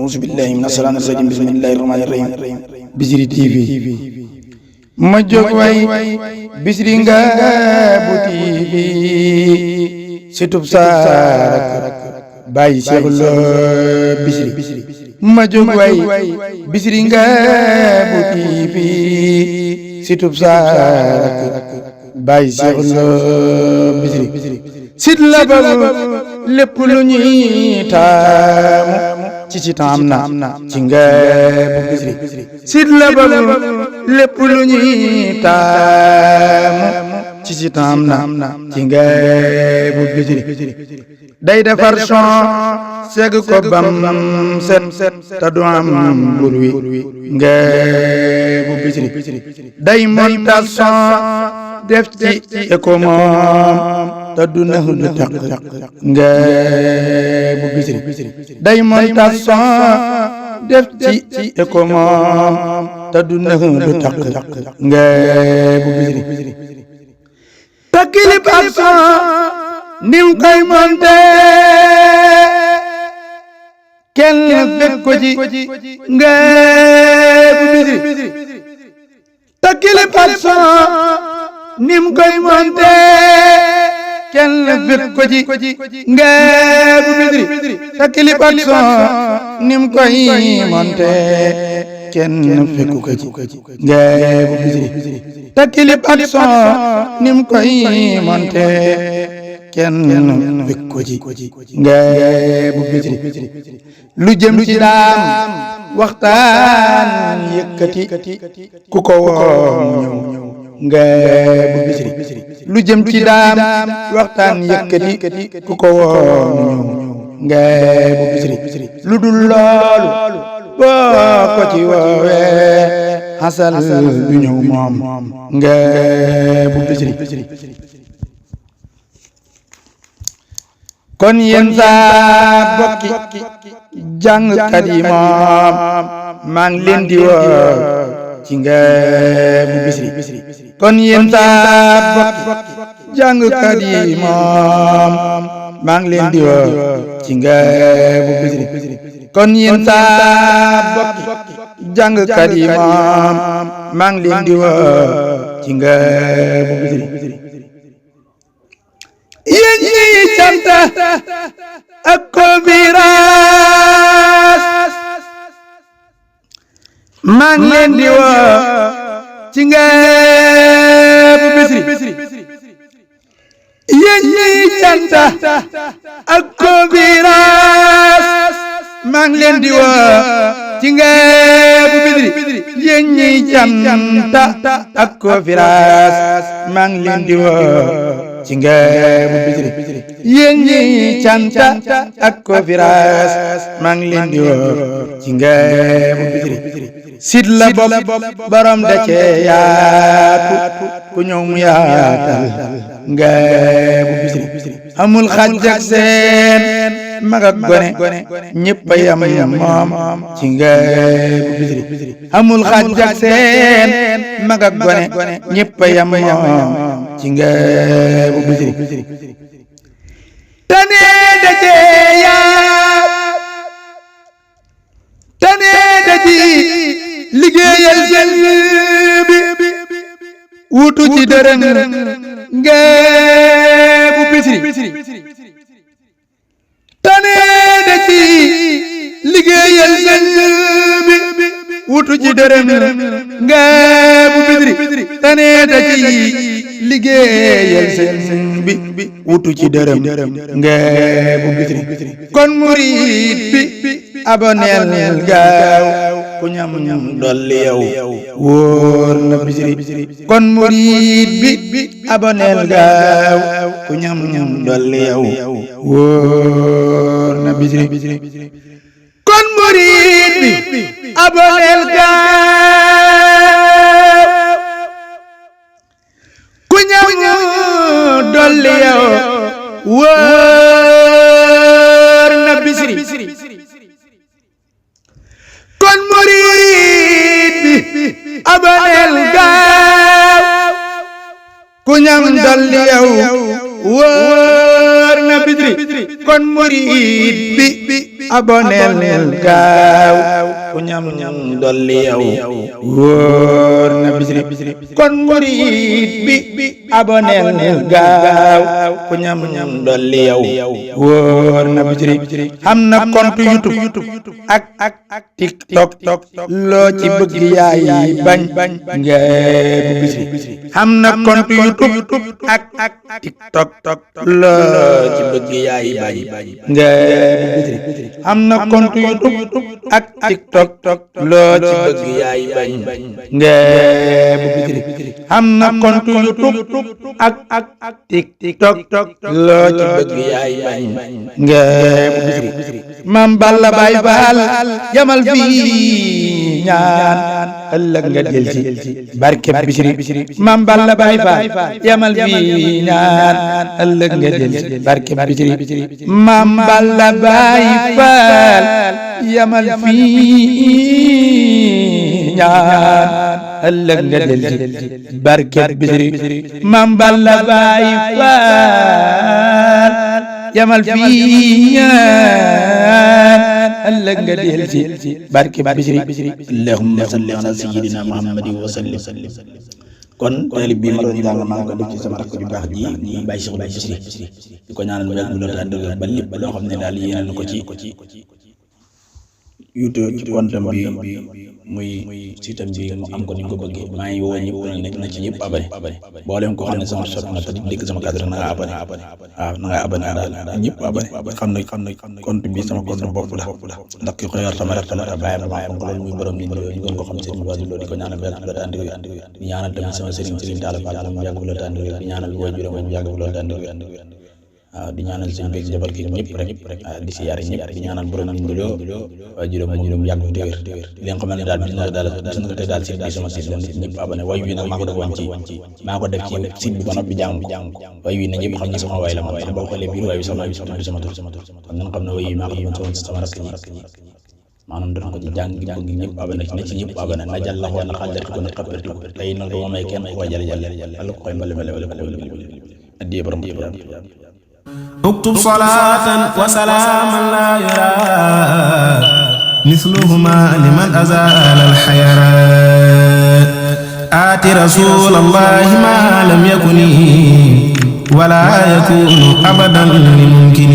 auzu billahi mina shaytaani rajiim bismillahi rahmaani rahiim Bichri TV ma jóg way Bichri Ngabou TV situb saarak bàyyi Seexul Bichri ma jóg way Bichri Ngabou TV situb saarak bàyyi Seexul Bichri sit la ba lépp lu ñuy taamu ci taam na ci Ngabou Bichri sit la ba lépp lu ñuy taamu ci taam na ci Ngabou Bichri day defar son segg ko bam set te du am bur wi Ngabou Bichri day montage son def ci éco moom te du nax du taq Ngabou Bichri day montage son def ci éco moom te du nax du taq Ngabou Bichri te clip ak son nim koy monté kenn fekk ko ci Ngabou Bichri te clip ak son nim koy monté kenn fekk ko ci Ngabou Bichri te clip ak son nim koy monté kenn fekk ko ci Ngabou Bichri te clip ak son nim koy monté kenn fekk ko ci Ngabou Bichri lu jëm ci daam waxtaan yëkkati ku ko woo ñëw Ngabou Bichri lu jëm ci daam waxtaan yëkkati ku ko woo Ngabou Bichri lu dul loolu boo ko ci woowee xasal du ñëw moom Ngabou Bichri kon yéen saa bokki jàngkat yi moom maa ngi leen di woo ci Ngabou Bichri kon yéen saa bokki jàngkat yi moom maa ngi leen di woo ci Ngabou Bichri kon yéen saa bokki jàngkat yi moom maa ngi leen di woo ci Ngabou Bichri yéen ñi canta ak conférence maa ngi leen di woo ci Ngabou Bichri yéen ñi canta ak conférence maa ngi leen di woo ci Ngabou Bichri yéen ñi canta ak conférence maa ngi leen di woo ci Ngabou Bichri yéen ñi canta ak conférence maa ngi leen di woo ci Ngabou Bichri sit la bopp borom da cee yaatu ku ñëw mu yaatal Ngabou Bichri amul xaj ak seen mag ak gone ñëpp a yam moom ci Ngabou Bichri amul xaj ak seen mag ak gone ñëpp a yam moom ci Ngabou Bichri tane da cee yaat tane da ci liggéeyal seen bi wutu ci dërëm Ngabou Bichri tane da ci liggéeyal seen bi wutu ci dërëm Ngabou Bichri tane da ci liggéeyal seen bi wutu ci dërëm Ngabou Bichri kon murid bi aboneel gaaw ku ñam dolli yow wóor na Bichri kon murid bi aboneel gaaw ku ñam dolli yow wóor na Bichri kon murid bi aboneel gaaw ku ñam dolli yow wóor na Bichri kon murid bi aboneel gaaw ku ñam dolli yow wóor na Bichri kon murid bi aboneel gaaw ku ñam dolli yow wóor na Bichri kon murid bi aboneel gaaw ku ñam dolli yow wóor na Bichri am na compte YouTube ak TikTok loo ci bëgg yaay bañ ngeebu Bichri am na compte YouTube ak TikTok loo ci bëgg yaay bañ ngeebu Bichri am na compte YouTube ak TikTok loo ci bëgg yaay bañ ngeebu Bichri am na compte YouTube ak TikTok loo ci bëgg yaay bañ ngeebu Bichri Mam Balla Baye Fall yamal fii ñaan ëllëg nga del ci barkeb Bichri Mam Balla Baye Fall yamal fii ñaan ëllëg nga del ci barkeb Bichri Mam Balla Baye Fall yamal fii ñaan ëllëg nga del ci barkeb Bichri Mam Balla Baye Fall yamal fii ñaan ëllëg nga del ci barkeb Bichri allahumma salli ala sayyidina muhammadin wa sallim kon taalib bi ma doon jàng maa ngi ko def ci sama rakk ju baax ji ñi Baye Cheikh Bichri di ko ñaanal mu yàgg mu doon ànd ba lépp loo xam ne daal yéene na ko ci YouTube ci kontam bi muy sitam bi mu am ko ni ko bëggee maa ngi woo ñëpp nekk na ci ñëpp abonné booleem ko xam ne sama sot nga te di dégg sama cadre na nga abonné waaw na nga abonné daal ñëpp abonné xam na compte bi sama compte bopp la ndax ki ko yor sama rakk la bàyyi ma maa ko loolu muy borom bi ñu gën ko xam Serigne Wade Lo di ko ñaanal yàlla bu la tànd di ñaanal tamit sama Serigne Talla Fall mu yàgg bu la tànd di ñaanal woy juróom mu yàgg bu la tànd waaw di ñaanal seen bëgg jabar gi ñëpp rek di si yaari ñëpp di ñaanal borom nduloo waa juróom yàgg bu téwér li nga xamal ne daal bis nga te daal si sama site la nit ñëpp abonné way wi nag maa ko defoon ci maa ko def ci site bi ba noppi jàng ko way wi na ñëpp xam ne sama way la man ndax boo xoolee biir way bi sama tur kon nan xam ne way yi maa ko defoon sama rakk ji maanaam def ko ci jàng gi bëgg ñëpp abonné ci na ci ñëpp abonné na jàll la xool na xàllati ko ne xappati ko tey nag dama may kenn ko jël yàlla ko koy mbale addiye borom اكتب صلاة وسلاما لا يرى مثلهما لمن أزال الحيرات آت رسول الله ما لم يكن ولا يكون أبدا لممكن